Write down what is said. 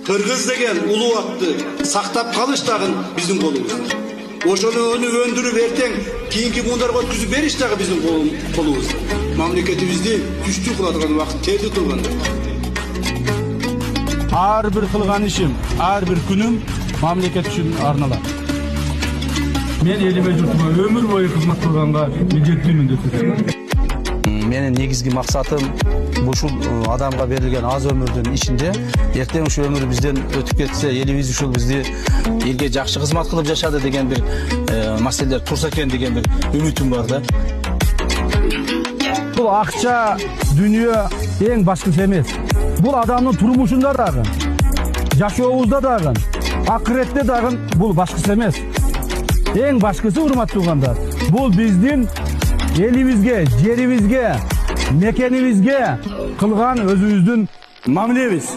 Kırgız деген ulu atты сактап калыш дагы биздин колубузда. Ошону өндүрүп эртең кийинки буундарга өткүзүп бериш дагы биздин колубузда. Мамлекетибизди күчтүү кыладыган убакыт келди турганда. Ар бир кылган ишим, ар бир күнүм мамлекет үчүн арналат. Мен элиме журтума өмүр бою кызмат кылганга милдеттүүмүн деп эсептейм. Менин негизги максатым ушул адамга берилген аз өмүрдүн ичинде эртең ушул өмүр бизден өтүп кетсе, элибиз ушул бизди элге жакшы кызмат кылып жашады деген бир маселелер турса экен деген бир үмүтүм бар да. Бул акча, дүнүйө эң башкысы эмес. Бул адамдын турмушунда дагы, жашообузда дагы, акыретте дагы бул башкысы эмес. Эң башкысы, урматтуу угандар, бул биздин элибизге, жерибизге, мекенибизге кылган өзүбүздүн мамилебиз.